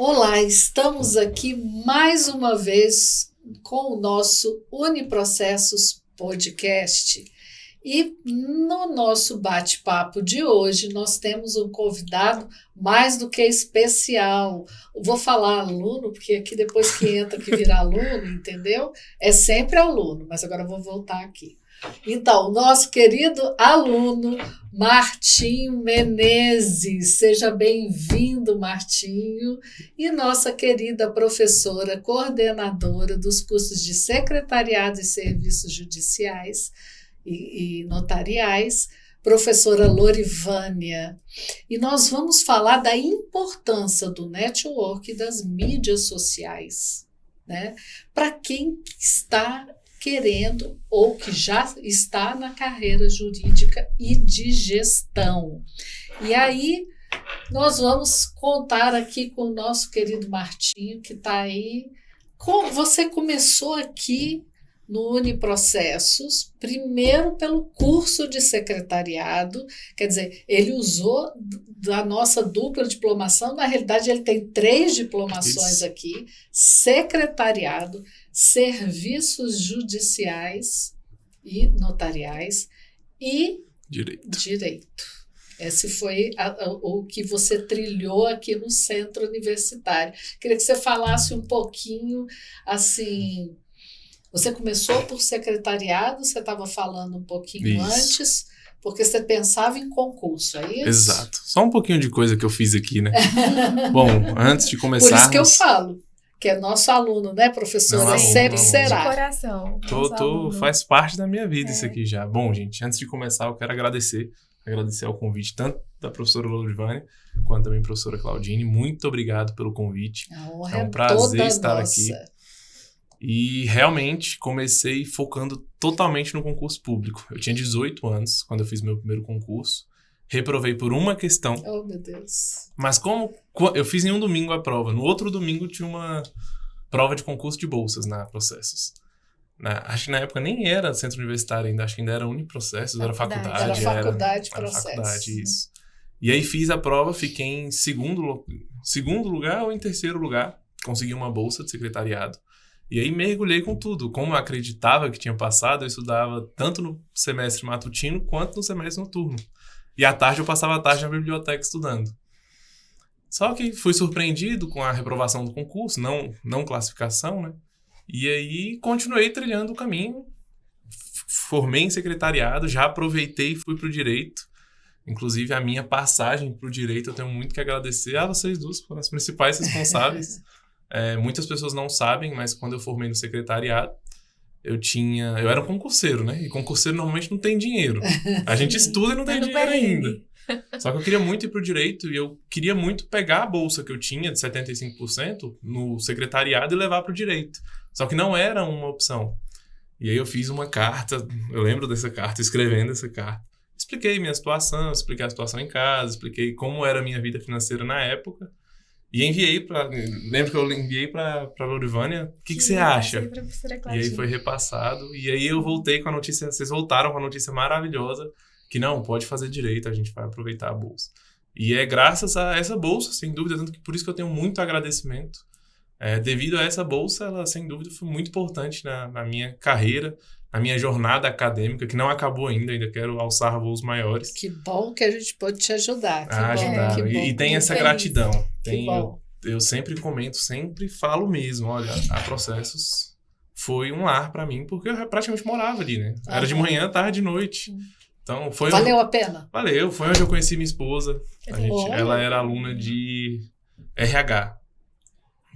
Olá, estamos aqui mais uma vez com o nosso Uniprocessos Podcast. E no nosso bate-papo de hoje, nós temos um convidado mais do que especial. Vou falar aluno, porque aqui depois que entra, que vira aluno, entendeu? É sempre aluno, mas agora eu vou voltar aqui. Então, nosso querido aluno, Martinho Menezes. Seja bem-vindo, Martinho. E nossa querida professora, coordenadora dos cursos de Secretariado e Serviços Judiciais, e notariais, professora Lorivânia. E nós vamos falar da importância do network e das mídias sociais, né? Para quem está querendo ou que já está na carreira jurídica e de gestão. E aí nós vamos contar aqui com o nosso querido Martinho, que está aí. Você começou aqui no Uniprocessos, primeiro pelo curso de secretariado, quer dizer, ele usou da nossa dupla diplomação, na realidade ele tem 3 diplomações aqui, secretariado, serviços judiciais e notariais e direito. Esse foi o que você trilhou aqui no centro universitário. Queria que você falasse um pouquinho, assim. Você começou por secretariado, você estava falando um pouquinho antes, porque você pensava em concurso, é isso? Exato. Só um pouquinho de coisa que eu fiz aqui, né? Bom, antes de começar... Por isso que eu falo, que é nosso aluno, né, professora? Não, sempre será. De coração. Faz parte da minha vida isso aqui já. Bom, gente, antes de começar, eu quero agradecer ao convite, tanto da professora Lorivânia, quanto também da professora Claudine. Muito obrigado pelo convite. A honra é um prazer toda estar nossa. aqui. E realmente comecei focando totalmente no concurso público. Eu tinha 18 anos quando eu fiz meu primeiro concurso. Reprovei por uma questão. Oh, meu Deus. Mas como eu fiz em um domingo a prova, no outro domingo tinha uma prova de concurso de bolsas na Processos. Acho que na época nem era centro universitário ainda, acho que ainda era Uniprocessos, era faculdade. Era faculdade, era Processos. Faculdade, isso. E aí fiz a prova, fiquei em segundo lugar ou em terceiro lugar. Consegui uma bolsa de secretariado. E aí mergulhei com tudo. Como eu acreditava que tinha passado, eu estudava tanto no semestre matutino quanto no semestre noturno. E à tarde eu passava a tarde na biblioteca estudando. Só que fui surpreendido com a reprovação do concurso, não classificação, né? E aí continuei trilhando o caminho. Formei em secretariado, já aproveitei e fui para o direito. Inclusive, a minha passagem para o direito, eu tenho muito que agradecer a vocês duas, foram as principais responsáveis. Muitas pessoas não sabem, mas quando eu formei no secretariado, eu era um concurseiro, né? E concurseiro normalmente não tem dinheiro. A gente estuda e não tem dinheiro ainda. Só que eu queria muito ir para o direito e eu queria muito pegar a bolsa que eu tinha de 75% no secretariado e levar para o direito. Só que não era uma opção. E aí eu fiz uma carta, eu lembro dessa carta, escrevendo essa carta. Expliquei minha situação, expliquei a situação em casa, expliquei como era a minha vida financeira na época. E enviei lembro que eu enviei para a Lorivânia, o que você acha? E aí foi repassado, e aí eu voltei com a notícia, vocês voltaram com a notícia maravilhosa, que não, pode fazer direito, a gente vai aproveitar a bolsa. E é graças a essa bolsa, sem dúvida, tanto que por isso que eu tenho muito agradecimento. Devido a essa bolsa, ela sem dúvida foi muito importante na minha carreira, na minha jornada acadêmica, que não acabou ainda quero alçar voos maiores. Que bom que a gente pode te ajudar. Ajudaram. E tem essa gratidão. Bom. Eu sempre comento, sempre falo mesmo, olha, a Processos foi um lar para mim, porque eu praticamente morava ali, né? Era de manhã, tarde e noite. Então, Valeu a pena? Valeu. Foi onde eu conheci minha esposa. Ela era aluna de RH.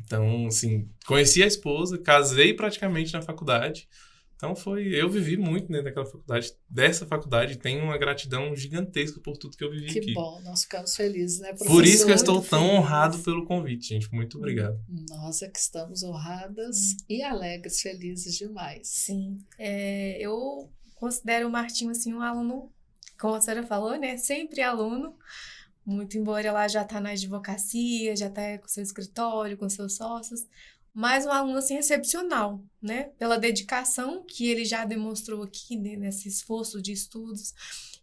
Então, assim, conheci a esposa, casei praticamente na faculdade. Então eu vivi muito dentro dessa faculdade, tenho uma gratidão gigantesca por tudo que eu vivi aqui. Que bom, nós ficamos felizes, né, professor? Por isso que eu estou tão honrado pelo convite, gente, muito obrigado. Nós é que estamos honradas e alegres, felizes demais. Sim, eu considero o Martinho, assim, um aluno, como a senhora falou, né, sempre aluno, muito embora ela já está na advocacia, já está com seu escritório, com seus sócios, mas um aluno, assim, excepcional, né? Pela dedicação que ele já demonstrou aqui, né, nesse esforço de estudos,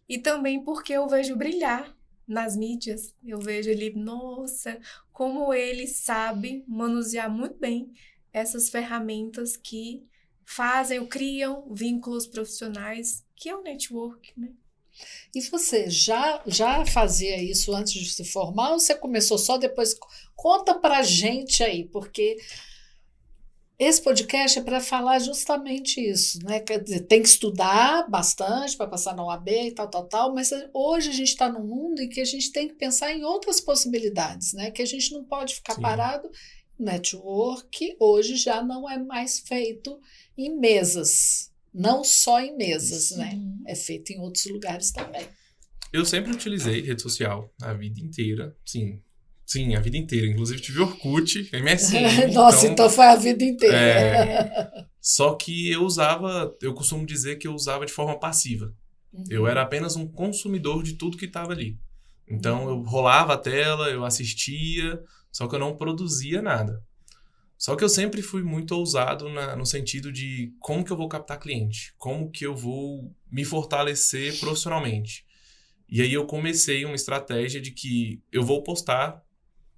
e também porque eu vejo brilhar nas mídias, eu vejo ele, nossa, como ele sabe manusear muito bem essas ferramentas que fazem ou criam vínculos profissionais, que é o network, né? E você já fazia isso antes de se formar ou você começou só depois? Conta pra gente aí, porque esse podcast é para falar justamente isso, né? Quer dizer, tem que estudar bastante para passar na OAB e tal, mas hoje a gente está num mundo em que a gente tem que pensar em outras possibilidades, né? Que a gente não pode ficar Sim. parado. Network hoje já não é mais feito em mesas, não só em mesas, né? É feito em outros lugares também. Eu sempre utilizei rede social a vida inteira, sim. Sim, a vida inteira. Inclusive tive Orkut, MSN. Nossa, então foi a vida inteira. Só que eu costumo dizer que eu usava de forma passiva. Eu era apenas um consumidor de tudo que estava ali. Então eu rolava a tela, eu assistia, só que eu não produzia nada. Só que eu sempre fui muito ousado no sentido de como que eu vou captar cliente, como que eu vou me fortalecer profissionalmente. E aí eu comecei uma estratégia de que eu vou postar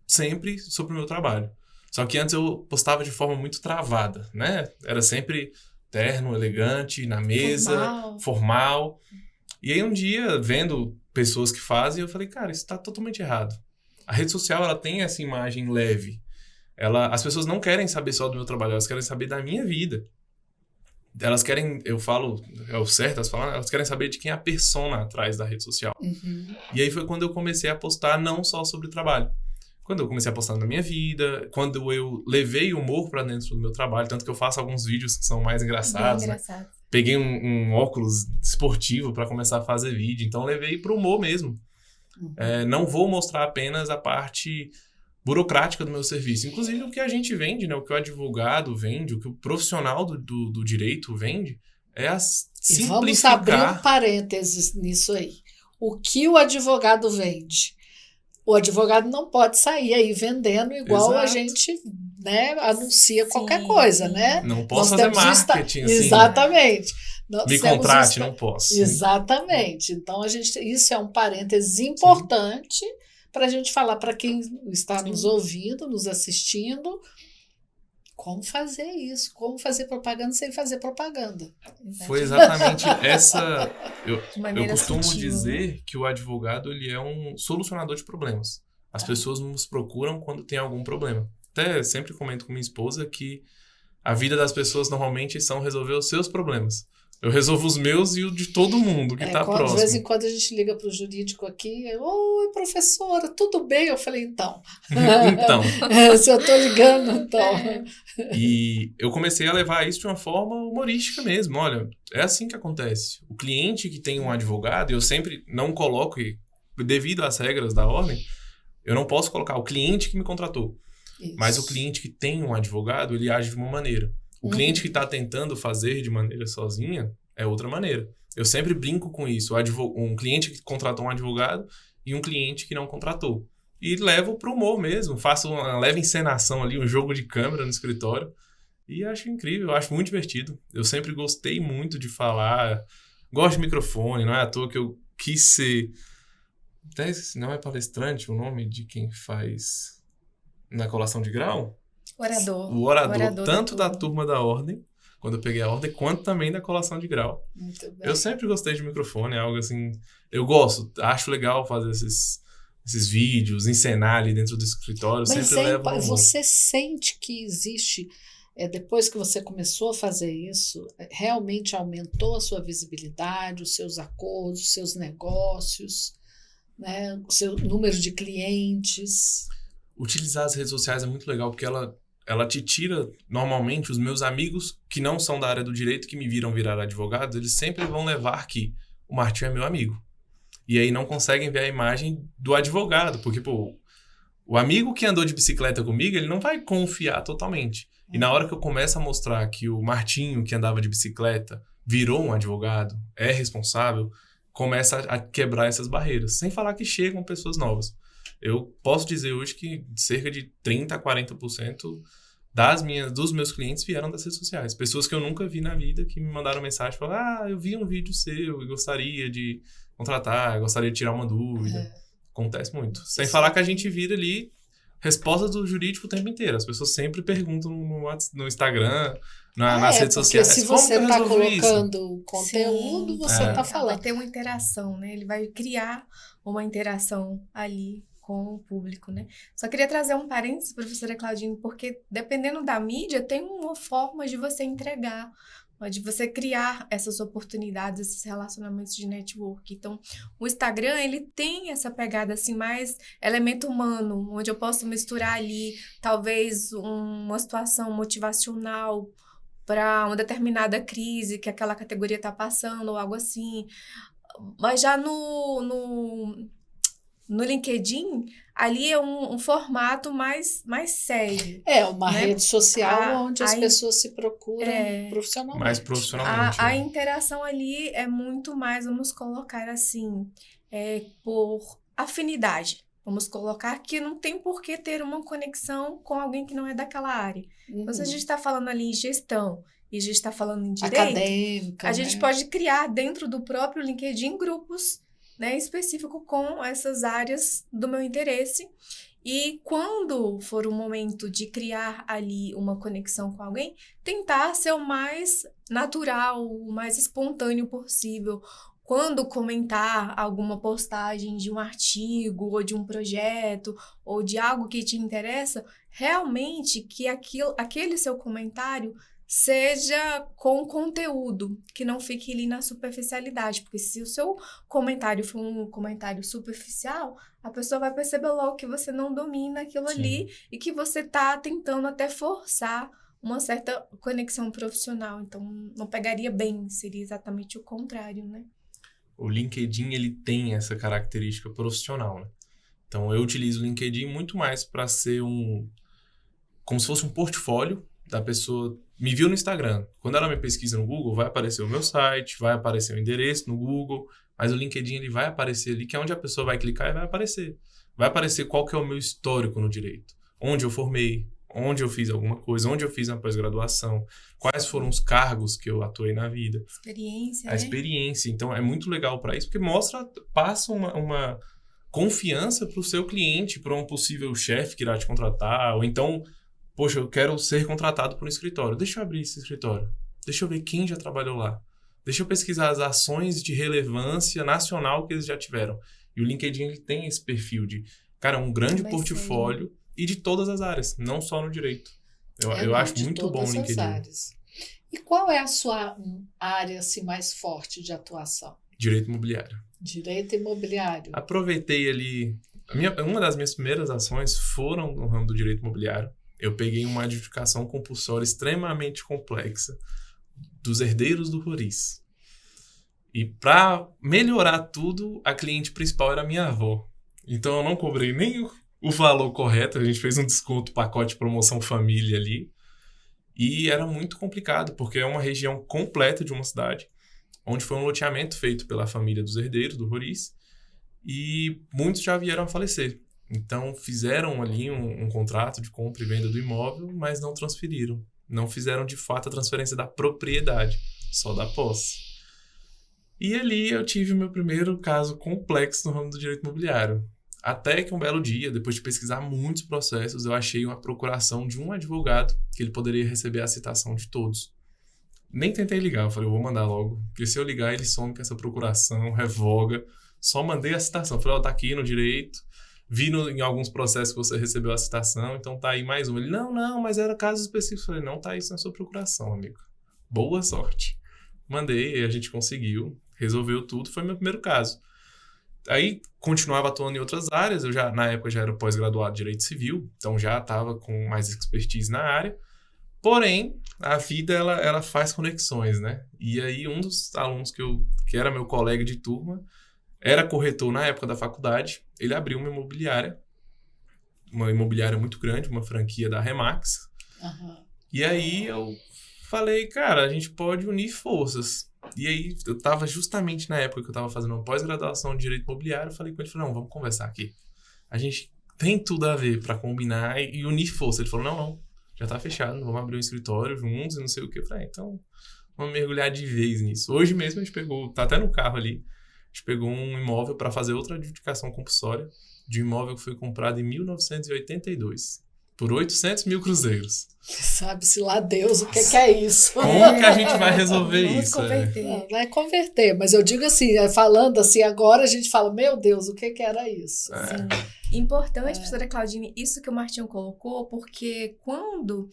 sempre sobre o meu trabalho. Só que antes eu postava de forma muito travada, né? Era sempre terno, elegante, na mesa, formal. E aí um dia, vendo pessoas que fazem, eu falei, cara, isso tá totalmente errado. A rede social, ela tem essa imagem leve. As pessoas não querem saber só do meu trabalho, elas querem saber da minha vida. Elas querem, eu falo, é o certo elas falam, elas querem saber de quem é a persona atrás da rede social. E aí foi quando eu comecei a postar não só sobre trabalho. Quando eu comecei a postar na minha vida, quando eu levei humor pra dentro do meu trabalho, tanto que eu faço alguns vídeos que são mais engraçados, né? Peguei um óculos esportivo para começar a fazer vídeo, então levei pro humor mesmo. Não vou mostrar apenas a parte burocrática do meu serviço. Inclusive o que a gente vende, né? O que o advogado vende, o que o profissional do direito vende, é a simplificar... E vamos abrir um parênteses nisso aí. O que o advogado vende? O advogado não pode sair aí vendendo igual a gente, né, anuncia qualquer coisa, né? Não posso fazer marketing assim. Exatamente. Me contrate, não posso. Exatamente. Então, isso é um parênteses importante para a gente falar para quem está nos ouvindo, nos assistindo, como fazer isso, como fazer propaganda sem fazer propaganda. Foi exatamente essa... Eu costumo sutil, dizer que o advogado ele é um solucionador de problemas. As pessoas nos procuram quando tem algum problema. Até sempre comento com minha esposa que a vida das pessoas normalmente são resolver os seus problemas. Eu resolvo os meus e o de todo mundo que está próximo. De vez em quando a gente liga para o jurídico aqui, oi, professora, tudo bem? Eu falei, então. Então. Se eu estou ligando, então. E eu comecei a levar isso de uma forma humorística mesmo. Olha, é assim que acontece. O cliente que tem um advogado, eu sempre não coloco, devido às regras da ordem, eu não posso colocar o cliente que me contratou. Isso. Mas o cliente que tem um advogado, ele age de uma maneira. O cliente que está tentando fazer de maneira sozinha é outra maneira. Eu sempre brinco com isso. Um cliente que contratou um advogado e um cliente que não contratou. E levo para o humor mesmo. Faço uma leve encenação ali, um jogo de câmera no escritório. E acho incrível, acho muito divertido. Eu sempre gostei muito de falar. Gosto de microfone, não é à toa que eu quis ser... Até não é palestrante o nome de quem faz na colação de grau? Orador. O orador tanto da turma da ordem, quando eu peguei a ordem, quanto também da colação de grau. Muito bem. Eu sempre gostei de microfone, é algo assim... Eu gosto, acho legal fazer esses vídeos, encenar ali dentro do escritório. Mas sempre levo você sente que existe... depois que você começou a fazer isso, realmente aumentou a sua visibilidade, os seus acordos, os seus negócios, né, o seu número de clientes? Utilizar as redes sociais é muito legal, porque ela te tira, normalmente, os meus amigos que não são da área do direito, que me viram virar advogado, eles sempre vão levar que o Martinho é meu amigo. E aí não conseguem ver a imagem do advogado, porque, pô, o amigo que andou de bicicleta comigo, ele não vai confiar totalmente. E na hora que eu começo a mostrar que o Martinho, que andava de bicicleta, virou um advogado, é responsável, começa a quebrar essas barreiras. Sem falar que chegam pessoas novas. Eu posso dizer hoje que cerca de 30% a 40% dos meus clientes vieram das redes sociais. Pessoas que eu nunca vi na vida, que me mandaram mensagem e falaram, eu vi um vídeo seu e gostaria de contratar, gostaria de tirar uma dúvida. Acontece muito. Sem falar que a gente vira ali respostas do jurídico o tempo inteiro. As pessoas sempre perguntam no Instagram, nas redes sociais. Se você está colocando isso? Conteúdo, Sim, você está falando. Vai ter uma interação, né? Ele vai criar uma interação ali com o público, né? Só queria trazer um parênteses, professora Claudine, porque dependendo da mídia, tem uma forma de você entregar, de você criar essas oportunidades, esses relacionamentos de network. Então, o Instagram, ele tem essa pegada, assim, mais elemento humano, onde eu posso misturar ali, talvez, uma situação motivacional para uma determinada crise que aquela categoria está passando, ou algo assim. Mas já no LinkedIn, ali é um formato mais sério. É uma né? rede social onde as pessoas se procuram profissionalmente. Mais profissionalmente. A interação ali é muito mais, vamos colocar assim, por afinidade. Vamos colocar que não tem por que ter uma conexão com alguém que não é daquela área. Então, se a gente está falando ali em gestão e a gente está falando em direito, acadêmica, a gente pode criar dentro do próprio LinkedIn grupos, né, específico com essas áreas do meu interesse. E quando for o momento de criar ali uma conexão com alguém, tentar ser o mais natural, o mais espontâneo possível. Quando comentar alguma postagem de um artigo, ou de um projeto, ou de algo que te interessa, realmente que aquele seu comentário seja com conteúdo, que não fique ali na superficialidade, porque se o seu comentário for um comentário superficial, a pessoa vai perceber logo que você não domina aquilo ali e que você está tentando até forçar uma certa conexão profissional. Então, não pegaria bem, seria exatamente o contrário, né? O LinkedIn, ele tem essa característica profissional, né? Então, eu utilizo o LinkedIn muito mais para ser como se fosse um portfólio da pessoa. Me viu no Instagram. Quando ela me pesquisa no Google, vai aparecer o meu site, vai aparecer o endereço no Google, mas o LinkedIn ele vai aparecer ali, que é onde a pessoa vai clicar e vai aparecer. Vai aparecer qual que é o meu histórico no direito. Onde eu formei, onde eu fiz alguma coisa, onde eu fiz uma pós-graduação, quais foram os cargos que eu atuei na vida. Experiência, A experiência. Então, é muito legal para isso, porque passa uma confiança para o seu cliente, para um possível chefe que irá te contratar, ou então, poxa, eu quero ser contratado por um escritório. Deixa eu abrir esse escritório. Deixa eu ver quem já trabalhou lá. Deixa eu pesquisar as ações de relevância nacional que eles já tiveram. E o LinkedIn ele tem esse perfil de, cara, um grande portfólio e de todas as áreas, não só no direito. Eu acho muito bom o LinkedIn. Áreas. E qual é a sua área assim, mais forte de atuação? Direito imobiliário. Direito imobiliário. Aproveitei ali... Uma das minhas primeiras ações foram no ramo do direito imobiliário. Eu peguei uma adjudicação compulsória extremamente complexa dos herdeiros do Roriz. E para melhorar tudo, a cliente principal era a minha avó. Então eu não cobrei nem o valor correto, a gente fez um desconto, pacote de promoção família ali. E era muito complicado, porque é uma região completa de uma cidade, onde foi um loteamento feito pela família dos herdeiros do Roriz, e muitos já vieram a falecer. Então, fizeram ali um contrato de compra e venda do imóvel, mas não transferiram. Não fizeram, de fato, a transferência da propriedade, só da posse. E ali eu tive o meu primeiro caso complexo no ramo do direito imobiliário. Até que um belo dia, depois de pesquisar muitos processos, eu achei uma procuração de um advogado que ele poderia receber a citação de todos. Nem tentei ligar, eu falei, eu vou mandar logo, porque se eu ligar, ele some com essa procuração, revoga. Só mandei a citação. Falei, tá aqui no direito, vi em alguns processos que você recebeu a citação, então tá aí mais um. Ele, não, mas era caso específico. Eu falei, não tá isso na sua procuração, amigo. Boa sorte. Mandei, a gente conseguiu, resolveu tudo, foi meu primeiro caso. Aí, continuava atuando em outras áreas, na época já era pós-graduado em Direito Civil, então já estava com mais expertise na área. Porém, a vida, ela faz conexões, né? E aí, um dos alunos que era meu colega de turma, era corretor na época da faculdade, ele abriu uma imobiliária muito grande, uma franquia da Remax. Uhum. E aí, eu falei, cara, a gente pode unir forças. E aí, eu tava justamente na época que eu tava fazendo uma pós-graduação de Direito Imobiliário, eu falei com ele, não, vamos conversar aqui. A gente tem tudo a ver pra combinar e unir forças. Ele falou, não, já tá fechado, vamos abrir um escritório juntos e não sei o quê. Eu falei, então, vamos mergulhar de vez nisso. Hoje mesmo a gente tá até no carro ali, a gente pegou um imóvel para fazer outra adjudicação compulsória de um imóvel que foi comprado em 1982 por 800 mil cruzeiros. Sabe-se lá Deus o que é isso. Como que a gente vai resolver Vamos isso? converter. Não, vai converter, mas eu digo assim, falando assim, agora a gente fala, meu Deus, o que era isso? Sim. Importante, professora Claudine, isso que o Martinho colocou, porque quando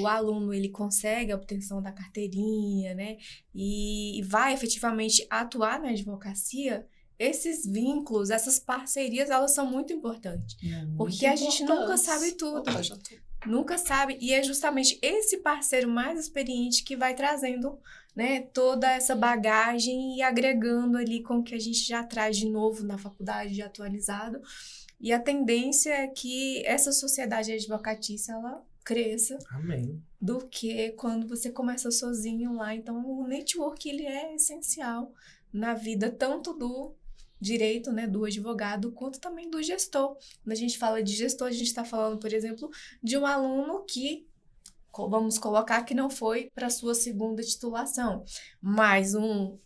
o aluno ele consegue a obtenção da carteirinha, né, e vai efetivamente atuar na advocacia, esses vínculos, essas parcerias, elas são muito importantes. Porque a gente nunca sabe tudo. Opa, já tô... Nunca sabe, e é justamente esse parceiro mais experiente que vai trazendo, né, toda essa bagagem e agregando ali com o que a gente já traz de novo na faculdade, de atualizado. E a tendência é que essa sociedade advocatícia, ela cresça. Amém. Do que quando você começa sozinho lá. Então, o network, ele é essencial na vida tanto do direito, né, do advogado, quanto também do gestor. Quando a gente fala de gestor, a gente está falando, por exemplo, de um aluno que, vamos colocar que não foi para a sua segunda titulação, mas um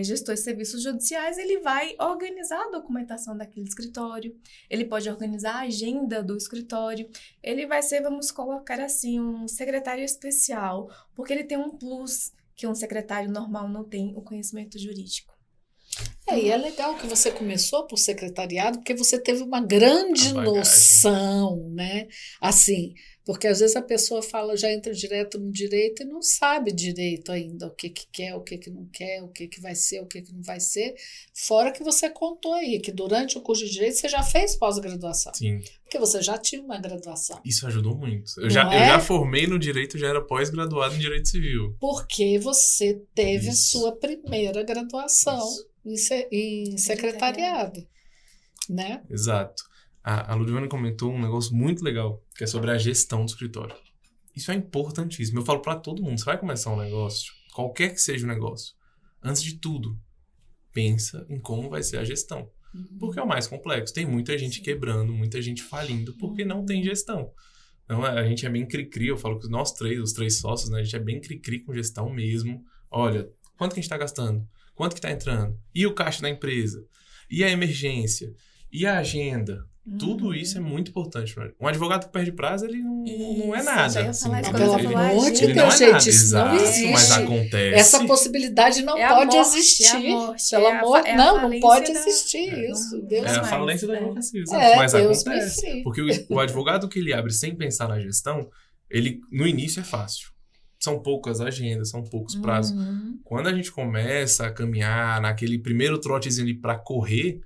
gestor de serviços judiciais, ele vai organizar a documentação daquele escritório, ele pode organizar a agenda do escritório, ele vai ser, vamos colocar assim, um secretário especial, porque ele tem um plus que um secretário normal não tem, o conhecimento jurídico. E é legal que você começou por secretariado, porque você teve uma grande noção, né? Assim, porque às vezes a pessoa fala, já entra direto no direito e não sabe direito ainda o que quer, o que não quer, o que vai ser, o que não vai ser. Fora que você contou aí, que durante o curso de direito você já fez pós-graduação. Sim. Porque você já tinha uma graduação. Isso ajudou muito. Eu já formei no direito, já era pós-graduado em direito civil. Porque você teve a sua primeira graduação em secretariado, né? Exato. A Ludivana comentou um negócio muito legal, que é sobre a gestão do escritório. Isso é importantíssimo. Eu falo para todo mundo, você vai começar um negócio, qualquer que seja o negócio, antes de tudo, pensa em como vai ser a gestão. Porque é o mais complexo. Tem muita gente quebrando, muita gente falindo, porque não tem gestão. Então, a gente é bem cri-cri, eu falo que nós três, os três sócios, né, a gente é bem cri-cri com gestão mesmo. Olha, quanto que a gente está gastando? Quanto que está entrando? E o caixa da empresa? E a emergência? E a agenda? Tudo isso é muito importante. Um advogado que perde prazo, ele não é nada. Assim, pelo amor de ele Deus, não é gente, nada, isso não exato, existe. mas acontece. Essa possibilidade não pode existir. Pelo amor, não pode existir isso. Deus é a falência da advocacia. Mas Deus acontece. Porque o advogado que ele abre sem pensar na gestão, ele no início é fácil. São poucas agendas, são poucos prazos. Quando a gente começa a caminhar naquele primeiro trotezinho ali para correr,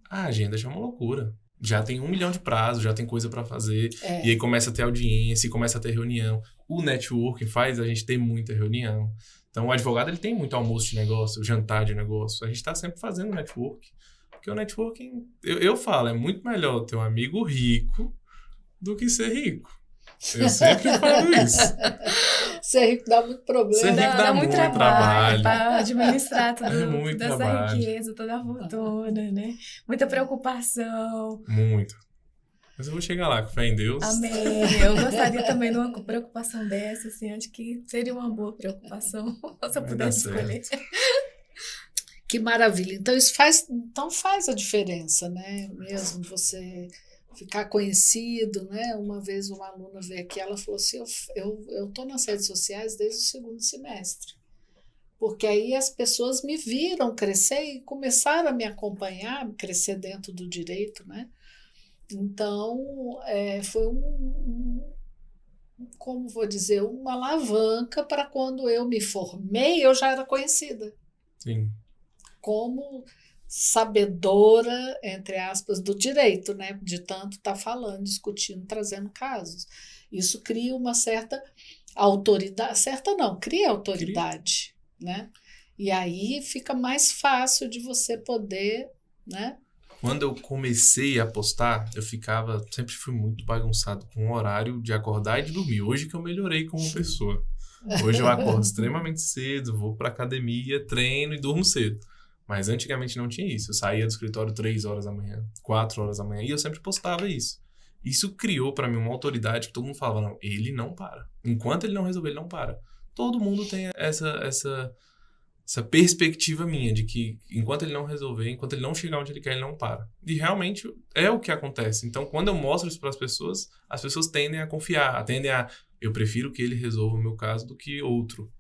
a agenda já é uma loucura. Já tem 1 milhão de prazos, já tem coisa para fazer. E aí começa a ter audiência, começa a ter reunião. O networking faz a gente ter muita reunião. Então, o advogado ele tem muito almoço de negócio, jantar de negócio. A gente está sempre fazendo networking. Porque o networking, eu falo, é muito melhor ter um amigo rico do que ser rico. Eu sempre falo isso. Ser rico dá muito problema. Ser rico dá muito trabalho. Para administrar toda essa trabalho. riqueza, toda a fortuna, né? Muita preocupação. Muito. Mas eu vou chegar lá, com fé em Deus. Amém. Eu gostaria também de uma preocupação dessa, assim, acho que seria uma boa preocupação, se eu pudesse escolher. Que maravilha. Então, isso faz a diferença, né? Mesmo você ficar conhecido, né? Uma vez uma aluna veio aqui, ela falou assim, eu tô nas redes sociais desde o segundo semestre, porque aí as pessoas me viram crescer e começaram a me acompanhar, crescer dentro do direito, né? Então, foi como vou dizer, uma alavanca para quando eu me formei, eu já era conhecida. Sim. Como sabedora, entre aspas, do direito, né? De tanto estar falando, discutindo, trazendo casos. Isso cria uma certa autoridade, certa não, cria autoridade, né? E aí fica mais fácil de você poder, né? Quando eu comecei a postar, sempre fui muito bagunçado com o horário de acordar e de dormir. Hoje que eu melhorei como pessoa. Hoje eu acordo extremamente cedo, vou pra academia, treino e durmo cedo. Mas antigamente não tinha isso. Eu saía do escritório 3 horas da manhã, 4 horas da manhã, e eu sempre postava isso. Isso criou pra mim uma autoridade que todo mundo falava, não, ele não para. Enquanto ele não resolver, ele não para. Todo mundo tem essa essa perspectiva minha de que enquanto ele não resolver, enquanto ele não chegar onde ele quer, ele não para. E realmente é o que acontece. Então, quando eu mostro isso para as pessoas tendem a confiar, eu prefiro que ele resolva o meu caso do que outro.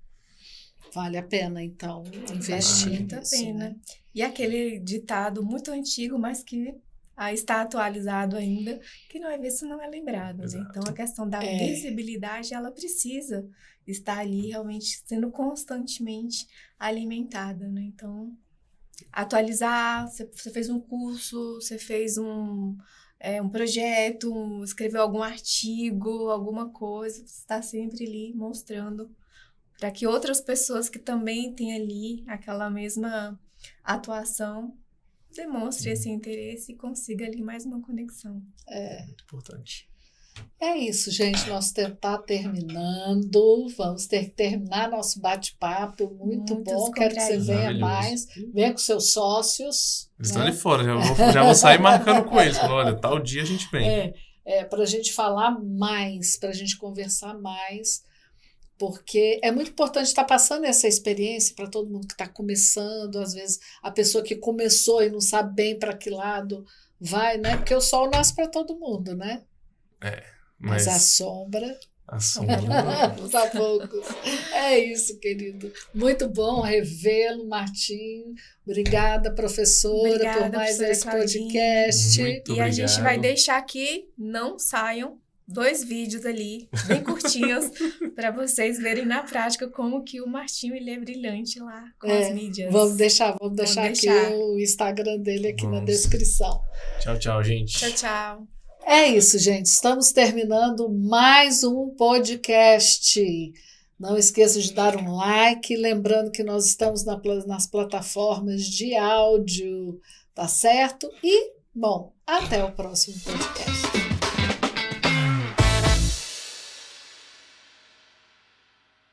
Vale a pena, então, investir Muito a nisso, pena. né? E aquele ditado muito antigo, mas que está atualizado ainda, que não é visto, não é lembrado, né? Exato. Então, a questão da visibilidade, ela precisa estar ali realmente sendo constantemente alimentada, né? Então, atualizar, você fez um curso, você fez um projeto, escreveu algum artigo, alguma coisa, você está sempre ali mostrando para que outras pessoas que também têm ali aquela mesma atuação demonstre esse interesse e consiga ali mais uma conexão. Muito importante. É isso, gente. Nós está terminando. Vamos ter que terminar nosso bate-papo. Muito Muito bom. Quero que você venha Maravilhoso. mais. Venha com seus sócios. Eles estão né? ali fora, já vou sair marcando com eles. Falando, olha, tal dia a gente vem. Para a gente falar mais, para a gente conversar mais, porque é muito importante estar passando essa experiência para todo mundo que está começando, às vezes a pessoa que começou e não sabe bem para que lado vai, né? Porque o sol nasce para todo mundo, né? Mas a sombra para poucos. É isso, querido. Muito bom revê-lo, Martinho. Obrigada, professora, Obrigada, por mais professora esse Claudinha. podcast. Muito E a gente vai obrigado. deixar aqui, não saiam, 2 vídeos ali, bem curtinhos, para vocês verem na prática como que o Martinho ele é brilhante lá com as mídias. Vamos deixar aqui deixar. o Instagram dele aqui na Vamos. descrição. Tchau, tchau, gente. Tchau, tchau. É isso, gente. Estamos terminando mais um podcast. Não esqueça de dar um like. Lembrando que nós estamos nas plataformas de áudio, tá certo? E, bom, até o próximo podcast.